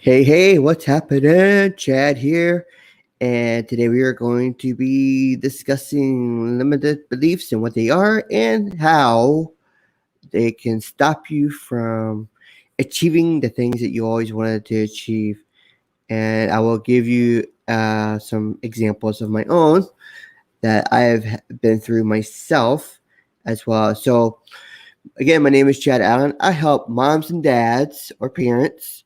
Hey, what's happening? Chad here, and today we are going to be discussing limited beliefs and what they are and how they can stop you from achieving the things that you always wanted to achieve. And I will give you some examples of my own that I have been through myself as well. So, again, my name is Chad Allen. I help moms and dads or parents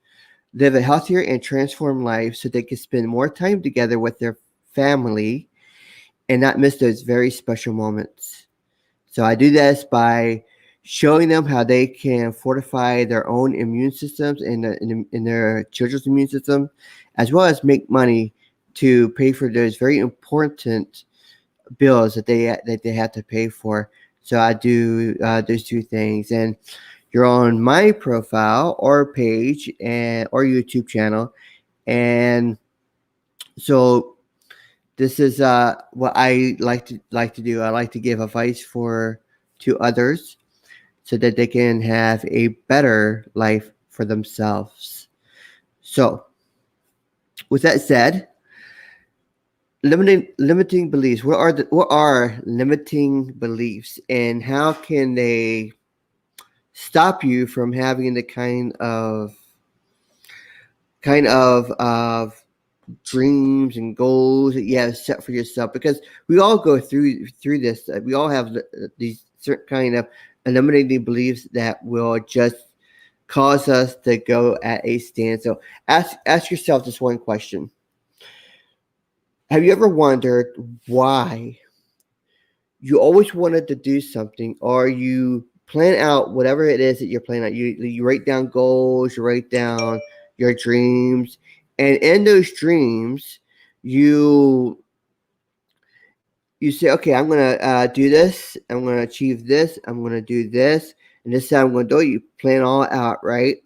live a healthier and transformed life so they can spend more time together with their family and not miss those very special moments. So I do this by showing them how they can fortify their own immune systems and their children's immune system, as well as make money to pay for those very important bills that they have to pay for. So I do those two things, and you're on my profile or page and or YouTube channel, and so this is what I like to do. I like to give advice for to others so that they can have a better life for themselves. So, with that said, limiting beliefs. What are limiting beliefs, and how can they stop you from having the kind of dreams and goals that you have set for yourself? Because we all go through this. We all have these certain kind of eliminating beliefs that will just cause us to go at a stand. So ask yourself this one question: have you ever wondered why you always wanted to do something, or you plan out whatever it is that you're planning out? You write down goals, you write down your dreams, and in those dreams, you you say, okay, I'm gonna do this, I'm gonna achieve this, I'm gonna do this, and this time I'm gonna do it. You plan all out, right?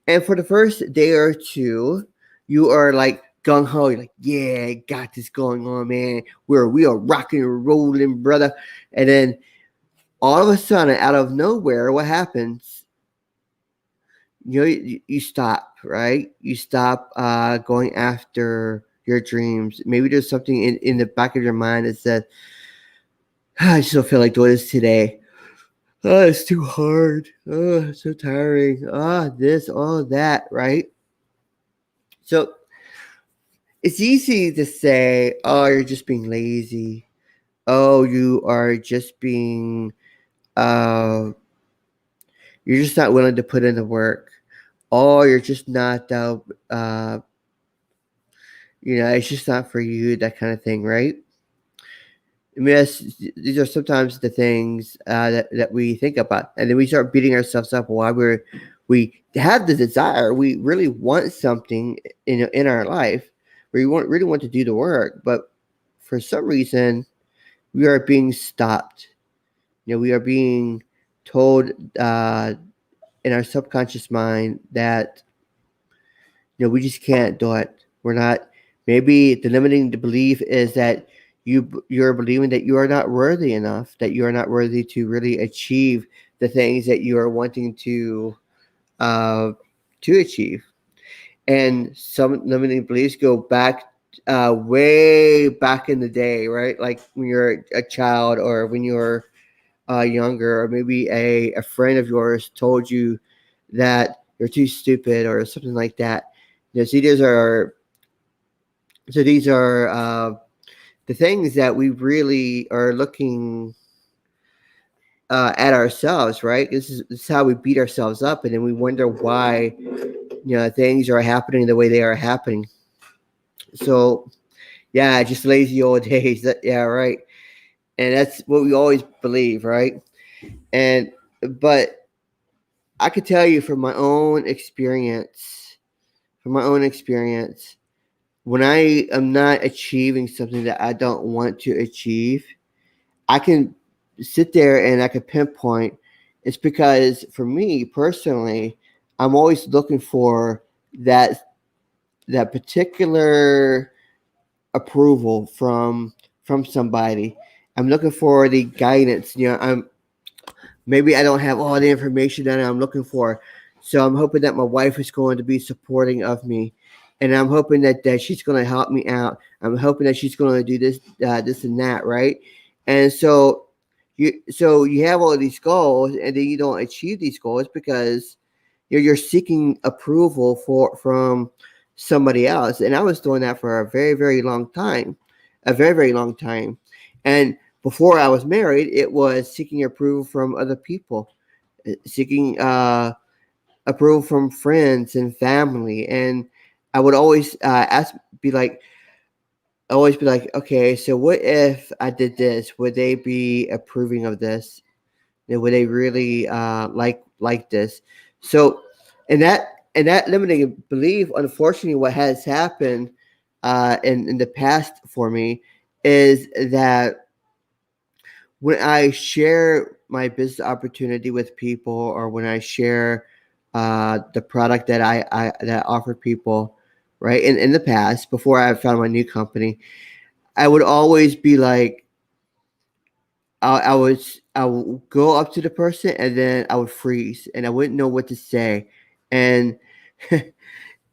And for the first day or two, you are like gung ho. You're like, yeah, I got this going on, man. We are rocking and rolling, brother. And then all of a sudden, out of nowhere, what happens? You stop, right? You stop going after your dreams. Maybe there's something in the back of your mind that says, I just don't feel like doing this today. Oh, it's too hard. Oh, it's so tiring. This, all that, right? So it's easy to say, oh, you're just being lazy. Oh, you are just being, uh, you're just not willing to put in the work. Oh, you're just not, it's just not for you, that kind of thing, right? I mean, these are sometimes the things that we think about, and then we start beating ourselves up why we have the desire, we really want something in our life, where really want to do the work, but for some reason we are being stopped. We are being told in our subconscious mind that we just can't do it. We're not. Maybe the limiting the belief is that you're believing that you are not worthy enough, that you are not worthy to really achieve the things that you are wanting uh, to achieve. And some limiting beliefs go back way back in the day, right? Like when you're a child, or when you're younger, or maybe a friend of yours told you that you're too stupid or something like that. See, these are the things that we really are looking at ourselves, right? This is how we beat ourselves up, and then we wonder why things are happening the way they are happening. So yeah, just lazy old days. Yeah, right. And that's what we always believe, right? And but I could tell you from my own experience, when I am not achieving something that I don't want to achieve, I can sit there and I can pinpoint. It's because for me personally, I'm always looking for that particular approval from somebody. I'm looking for the guidance. I'm maybe I don't have all the information that I'm looking for. So I'm hoping that my wife is going to be supporting of me, and I'm hoping that she's going to help me out. I'm hoping that she's going to do this and that, right? And so you have all of these goals, and then you don't achieve these goals because you're seeking approval from somebody else. And I was doing that for a very, very long time, a very, very long time. And before I was married, it was seeking approval from other people, seeking approval from friends and family. And I would always be like, always be like, okay, so what if I did this? Would they be approving of this? Would they really like this? So, and that limiting belief, unfortunately, what has happened in the past for me is that when I share my business opportunity with people, or when I share the product that I offer people, right? In the past, before I found my new company, I would always be like, I would go up to the person, and then I would freeze, and I wouldn't know what to say, and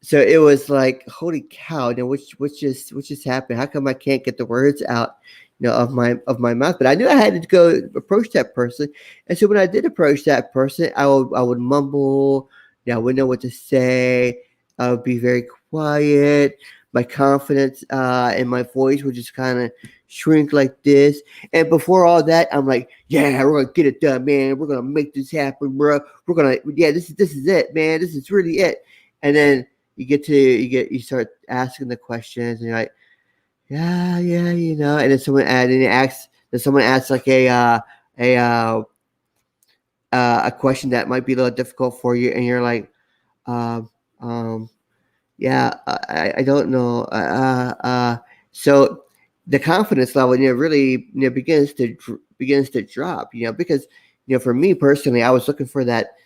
so it was like, holy cow! Now what just happened? How come I can't get the words out, of my mouth? But I knew I had to go approach that person, and so when I did approach that person, I would mumble. I wouldn't know what to say. I would be very quiet. My confidence and my voice would just kind of shrink like this. And before all that, I'm like, yeah, we're gonna get it done, man. We're gonna make this happen, bro. Yeah, this is it, man. This is really it. And then you start asking the questions, and you're like, yeah, yeah, and then someone asks like a a question that might be a little difficult for you, and you're like, um um yeah, I don't know. So the confidence level, really, begins to drop, because, for me personally, I was looking for that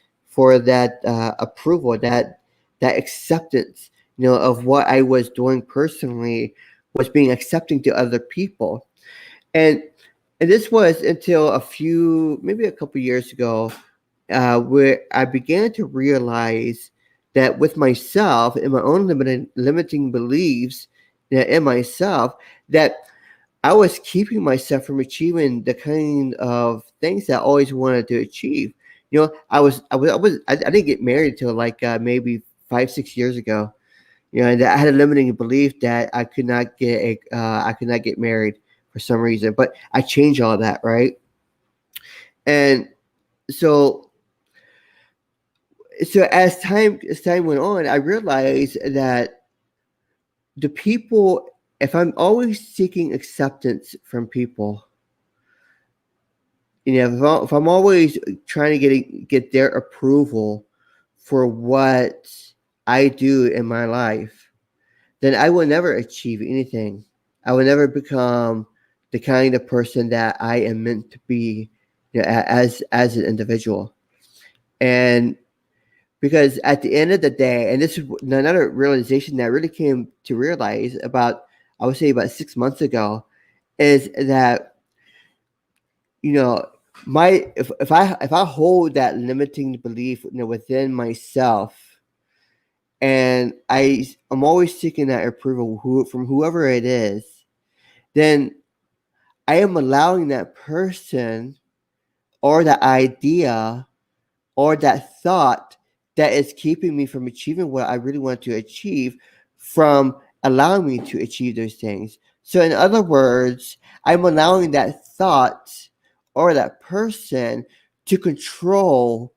approval, that acceptance, of what I was doing personally was being accepting to other people, and this was until maybe a couple years ago, where I began to realize that with myself and my own limiting beliefs, in myself, that I was keeping myself from achieving the kind of things that I always wanted to achieve. I didn't get married till like maybe 5, 6 years ago. And I had a limiting belief that I could not get married for some reason, but I changed all that, right? And so as time went on, I realized that the people, if I'm always seeking acceptance from people, if I'm always trying to get their approval for what I do in my life, then I will never achieve anything. I will never become the kind of person that I am meant to be, as an individual. And because at the end of the day, and this is another realization that I really came to realize about, I would say about 6 months ago, is that, you know if I hold that limiting belief, within myself, and I'm always seeking that approval from whoever it is, then I am allowing that person, or that idea, or that thought that is keeping me from achieving what I really want to achieve, from allowing me to achieve those things. So, in other words, I'm allowing that thought or that person to control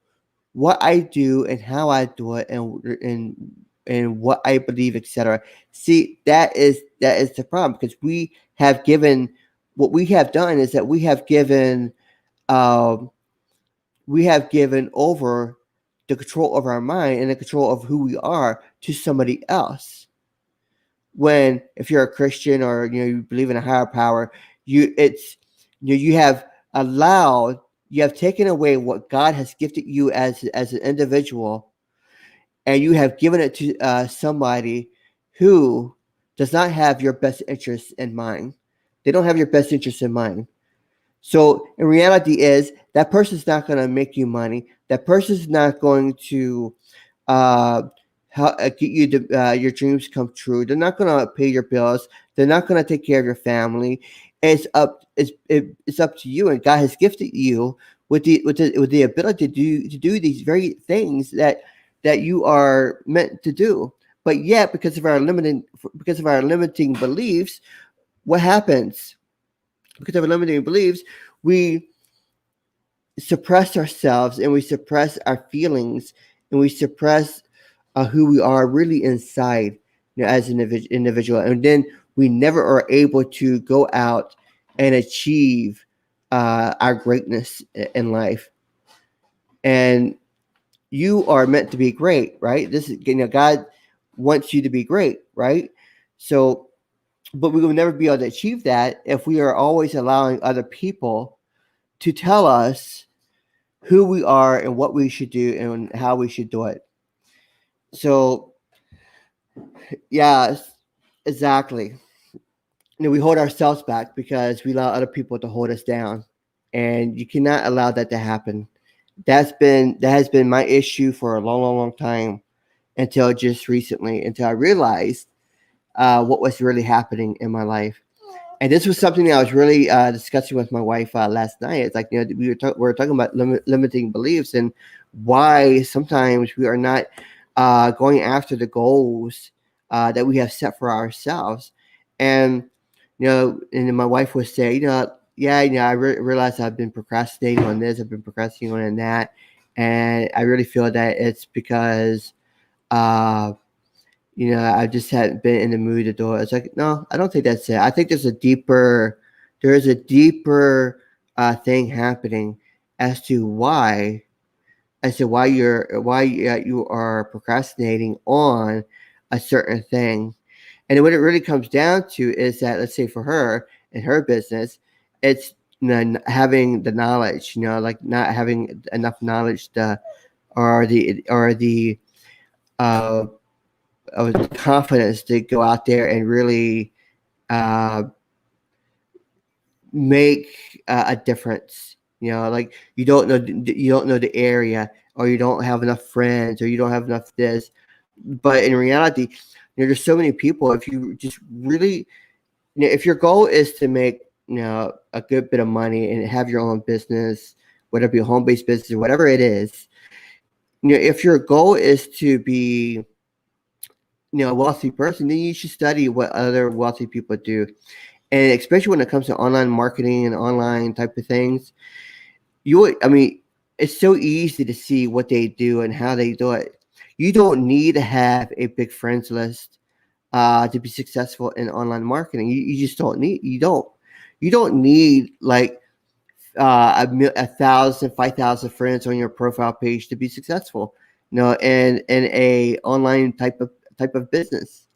what I do and how I do it, and what I believe, etc. See, that is the problem, because what we have done is that um, we have given over the control of our mind and the control of who we are to somebody else. When, if you're a Christian, or you believe in a higher power, you have allowed you have taken away what God has gifted you as an individual, and you have given it to somebody who does not have your best interests in mind. They don't have your best interests in mind. So in reality is that person's not going to make you money. That person's not going to uh, get you your dreams come true. They're not going to pay your bills. They're not going to take care of your family. It's up to you, and God has gifted you with the ability to do these very things that you are meant to do. But yet, because of our limiting beliefs, what happens? Because of our limiting beliefs, we suppress ourselves and we suppress our feelings and we suppress who we are really inside, as an individual, and then we never are able to go out and achieve our greatness in life. And you are meant to be great, right? This is, God wants you to be great, right? So, but we will never be able to achieve that if we are always allowing other people to tell us who we are and what we should do and how we should do it. So, yeah, exactly. We hold ourselves back because we allow other people to hold us down, and you cannot allow that to happen. That has been my issue for a long, long, long time until just recently, until I realized what was really happening in my life. And this was something that I was really discussing with my wife last night. It's like, we were talking about limiting beliefs and why sometimes we are not going after the goals that we have set for ourselves. And and then my wife would say, yeah, I realize I've been procrastinating on this, I've been procrastinating on that, and I really feel that it's because uh, I just hadn't been in the mood to do it. It's like, no, I don't think that's it. I think there is a deeper thing happening as to why you are procrastinating on a certain thing. And what it really comes down to is that, let's say for her in her business, it's having the knowledge, like not having enough knowledge or the uh, confidence to go out there and really uh, make a difference. Like you don't know the area, or you don't have enough friends, or you don't have enough this. But in reality, there's so many people. If you just really, if your goal is to make a good bit of money and have your own business, whether it be a home based business or whatever it is, if your goal is to be a wealthy person, then you should study what other wealthy people do. And especially when it comes to online marketing and online type of things, I mean, it's so easy to see what they do and how they do it. You don't need to have a big friends list to be successful in online marketing. You just you don't need like 1,000, 5,000 friends on your profile page to be successful. In a online type of business.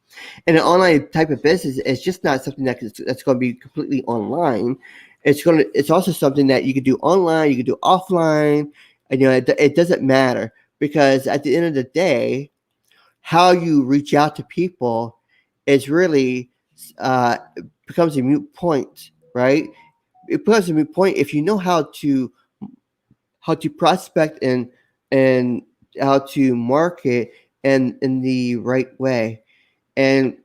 And an online type of business is just not something that's going to be completely online. It's also something that you can do online, you can do offline, and it doesn't matter, because at the end of the day, how you reach out to people is really becomes a moot point, right? It becomes a moot point if you know how to prospect and how to market in the right way. And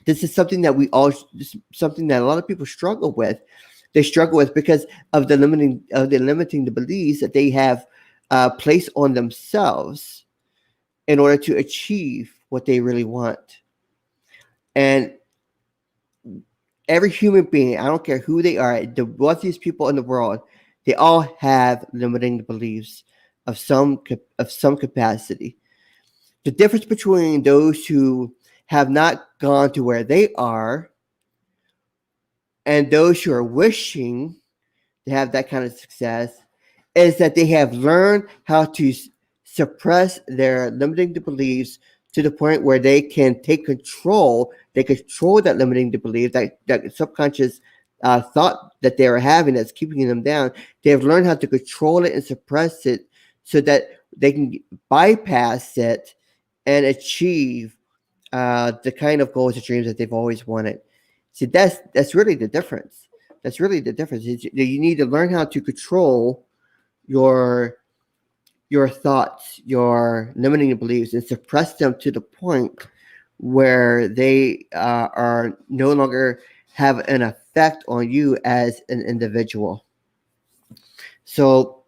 this is something that something that a lot of people struggle with. They struggle with because of the limiting the beliefs that they have placed on themselves in order to achieve what they really want. And every human being, I don't care who they are, the wealthiest people in the world, they all have limiting beliefs of some capacity. The difference between those who have not gone to where they are and those who are wishing to have that kind of success is that they have learned how to suppress their limiting beliefs to the point where they can take control. They control that limiting belief, that subconscious thought that they are having that's keeping them down. They have learned how to control it and suppress it so that they can bypass it and achieve the kind of goals and dreams that they've always wanted. See, that's really the difference. That's really the difference. You need to learn how to control your thoughts, your limiting beliefs, and suppress them to the point where they are no longer have an effect on you as an individual. So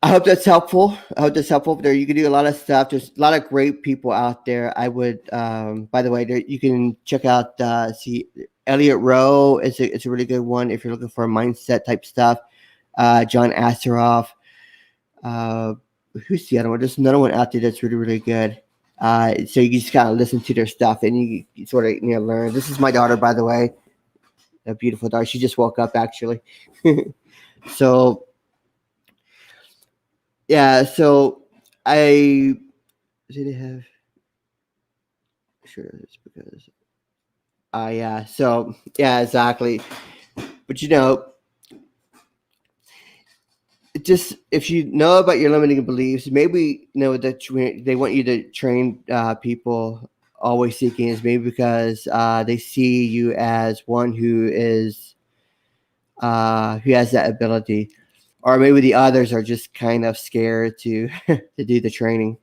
I hope that's helpful. I hope that's helpful. There, you can do a lot of stuff. There's a lot of great people out there. I would, by the way, there, you can check out. See, Elliot Rowe is it's a really good one if you're looking for mindset type stuff. John Asseroff. Uh, who's the other one? There's another one out there that's really really good. So you just kind of listen to their stuff and you sort of learn. This is my daughter, by the way, a beautiful daughter. She just woke up actually. So yeah, so I did have sure it's because yeah, so yeah, exactly. But just if you know about your limiting beliefs, maybe know that they want you to train people always seeking is maybe because they see you as one who is who has that ability, or maybe the others are just kind of scared to to do the training.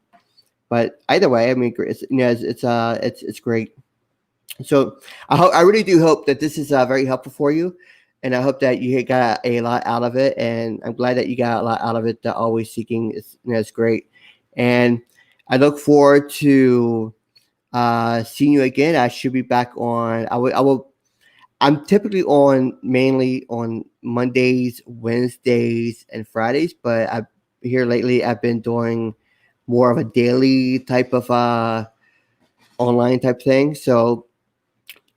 But either way, I mean, it's great. So I really do hope that this is very helpful for you, and I hope that you got a lot out of it. And I'm glad that you got a lot out of it. That always seeking is great, and I look forward to seeing you again. I should be back on. I will. I'm typically on mainly on Mondays, Wednesdays, and Fridays, but I here lately I've been doing more of a daily type of online type thing. So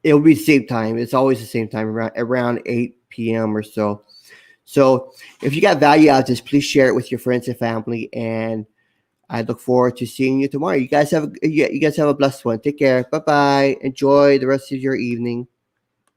it'll be the same time. It's always the same time around 8 p.m. or so. So if you got value out of this, please share it with your friends and family. And I look forward to seeing you tomorrow. You guys have a blessed one. Take care. Bye bye. Enjoy the rest of your evening.